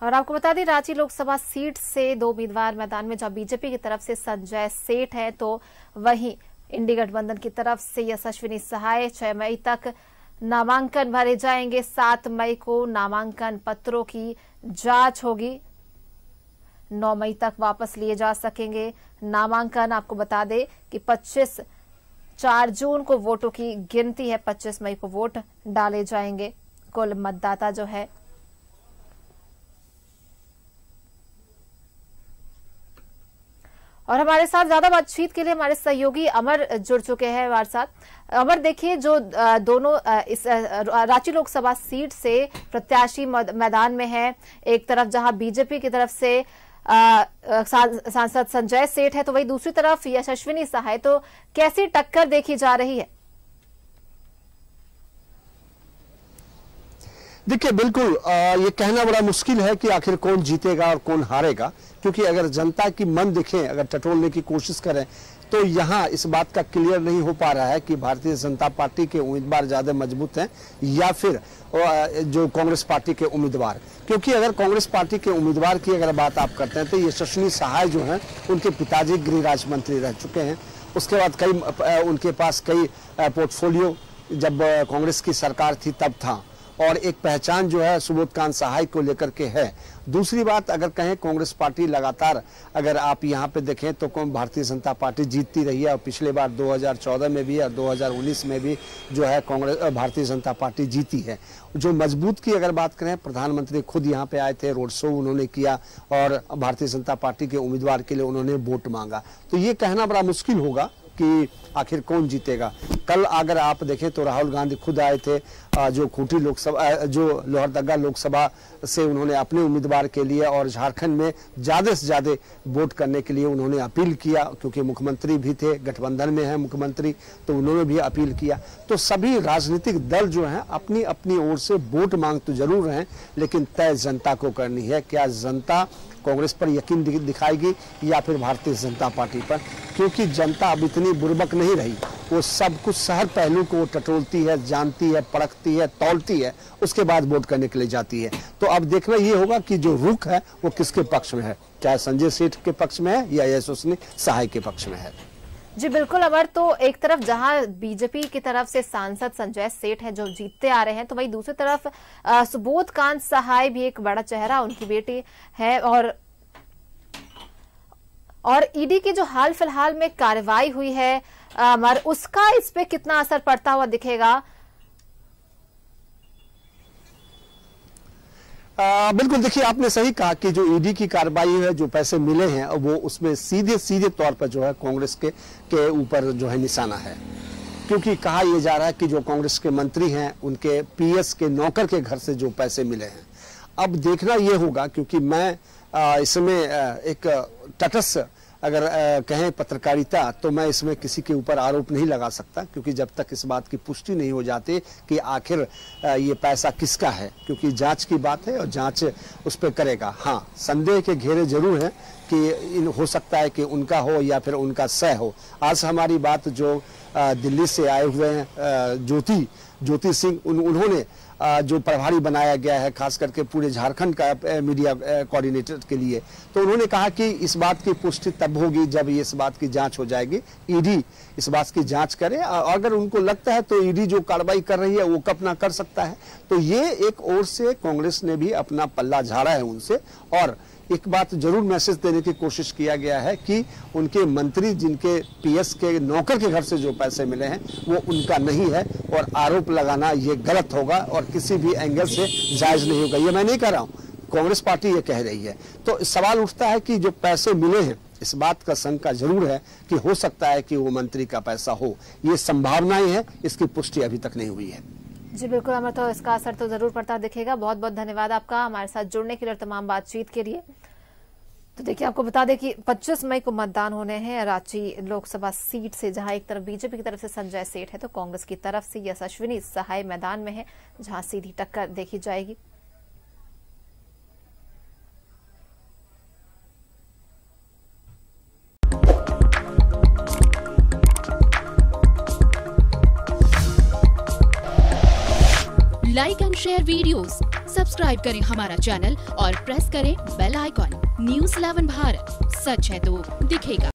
और आपको बता दें, रांची लोकसभा सीट से 2 उम्मीदवार मैदान में, जहां बीजेपी की तरफ से संजय सेठ है तो वहीं इंडी गठबंधन की तरफ से यशस्विनी सहाय। 6 मई तक नामांकन भरे जाएंगे। 7 मई को नामांकन पत्रों की जांच होगी। 9 मई तक वापस लिए जा सकेंगे नामांकन। आपको बता दें कि 4 जून को वोटों की गिनती है। 25 मई को वोट डाले जाएंगे। कुल मतदाता जो है और हमारे साथ ज्यादा बातचीत के लिए हमारे सहयोगी अमर जुड़ चुके हैं हमारे साथ। अमर, देखिए, जो दोनों इस रांची लोकसभा सीट से प्रत्याशी मैदान में है, एक तरफ जहां बीजेपी की तरफ से सांसद संजय सेठ है तो वही दूसरी तरफ यशस्विनी सहाय, तो कैसी टक्कर देखी जा रही है? देखिए, बिल्कुल ये कहना बड़ा मुश्किल है कि आखिर कौन जीतेगा और कौन हारेगा, क्योंकि अगर जनता की मन देखें, अगर टटोलने की कोशिश करें तो यहाँ इस बात का क्लियर नहीं हो पा रहा है कि भारतीय जनता पार्टी के उम्मीदवार ज्यादा मजबूत हैं या फिर जो कांग्रेस पार्टी के उम्मीदवार। क्योंकि अगर कांग्रेस पार्टी के उम्मीदवार की अगर बात आप करते हैं तो यशस्विनी सहाय जो हैं, उनके पिताजी गृह राज्य मंत्री रह चुके हैं। उसके बाद उनके पास कई पोर्टफोलियो जब कांग्रेस की सरकार थी तब था, और एक पहचान जो है सुबोधकांत सहाय को लेकर के है। दूसरी बात, अगर कहें कांग्रेस पार्टी लगातार अगर आप यहाँ पे देखें तो भारतीय जनता पार्टी जीतती रही है, और पिछले बार 2014 में भी और 2019 में भी जो है भारतीय जनता पार्टी जीती है। जो मजबूत की अगर बात करें, प्रधानमंत्री खुद यहाँ पे आए थे, रोड शो उन्होंने किया और भारतीय जनता पार्टी के उम्मीदवार के लिए उन्होंने वोट मांगा। तो ये कहना बड़ा मुश्किल होगा कि आखिर कौन जीतेगा। कल अगर आप देखें तो राहुल गांधी खुद आए थे, जो खूंटी लोकसभा, जो लोहरदगा लोकसभा से उन्होंने अपने उम्मीदवार के लिए और झारखंड में ज्यादा से ज्यादा वोट करने के लिए उन्होंने अपील किया, क्योंकि मुख्यमंत्री भी थे, गठबंधन में है मुख्यमंत्री, तो उन्होंने भी अपील किया। तो सभी राजनीतिक दल जो हैं अपनी अपनी ओर से वोट मांग तो जरूर रहे हैं, लेकिन तय जनता को करनी है। क्या जनता कांग्रेस पर यकीन दिखाएगी या फिर भारतीय जनता पार्टी पर? क्योंकि जनता अब इतनी बुर्बक नहीं रही, वो सब कुछ हर पहलू को टटोलती है, जानती है, परखती है, तौलती है, उसके बाद वोट करने के लिए जाती है। तो अब देखना ये होगा कि जो रुख है वो किसके पक्ष में है, चाहे संजय सेठ के पक्ष में है या यशस्विनी सहाय के पक्ष में है। जी बिल्कुल अमर, तो एक तरफ जहां बीजेपी की तरफ से सांसद संजय सेठ है जो जीतते आ रहे हैं, तो वही दूसरी तरफ सुबोधकांत सहाय भी एक बड़ा चेहरा, उनकी बेटी है। और ईडी की जो हाल फिलहाल में कार्रवाई हुई है अमर, उसका इस पे कितना असर पड़ता हुआ दिखेगा? बिल्कुल, देखिए, आपने सही कहा कि जो ईडी की कार्रवाई है, जो पैसे मिले हैं वो उसमें सीधे तौर पर जो है कांग्रेस के ऊपर जो है निशाना है। क्योंकि कहा यह जा रहा है कि जो कांग्रेस के मंत्री हैं उनके पीएस के नौकर के घर से जो पैसे मिले हैं। अब देखना यह होगा, क्योंकि मैं इसमें एक तटस्थ अगर कहें पत्रकारिता, तो मैं इसमें किसी के ऊपर आरोप नहीं लगा सकता, क्योंकि जब तक इस बात की पुष्टि नहीं हो जाती कि आखिर ये पैसा किसका है, क्योंकि जांच की बात है और जांच उस पर करेगा। हाँ, संदेह के घेरे जरूर हैं कि हो सकता है कि उनका हो या फिर उनका सह हो। आज हमारी बात जो दिल्ली से आए हुए हैं ज्योति सिंह, उन्होंने जो प्रभारी बनाया गया है खास करके पूरे झारखंड का मीडिया कोऑर्डिनेटर के लिए, तो उन्होंने कहा कि इस बात की पुष्टि तब होगी जब इस बात की जांच हो जाएगी, ईडी इस बात की जांच करे। और अगर उनको लगता है तो ईडी जो कार्रवाई कर रही है वो कब ना कर सकता है। तो ये एक ओर से कांग्रेस ने भी अपना पल्ला झाड़ा है उनसे, और एक बात जरूर मैसेज देने की कोशिश किया गया है कि उनके मंत्री जिनके पीएस के नौकर के घर से जो पैसे मिले हैं वो उनका नहीं है, और आरोप लगाना ये गलत होगा और किसी भी एंगल से जायज नहीं होगा। ये मैं नहीं कह रहा हूँ, कांग्रेस पार्टी ये कह रही है। तो सवाल उठता है कि जो पैसे मिले हैं, इस बात का शंका जरूर है कि हो सकता है कि वो मंत्री का पैसा हो। ये संभावनाएं हैं, इसकी पुष्टि अभी तक नहीं हुई है। जी बिल्कुल अमर, तो इसका असर तो जरूर पड़ता दिखेगा। बहुत बहुत धन्यवाद आपका हमारे साथ जुड़ने के लिए और तमाम बातचीत के लिए। तो देखिए, आपको बता दें कि 25 मई को मतदान होने हैं रांची लोकसभा सीट से, जहां एक तरफ बीजेपी की तरफ से संजय सेठ है तो कांग्रेस की तरफ से यशस्विनी सहाय मैदान में है, जहां सीधी टक्कर देखी जाएगी। Like and share videos, subscribe करें हमारा चैनल और प्रेस करें बेल आइकॉन। News 11 भारत, सच है तो दिखेगा।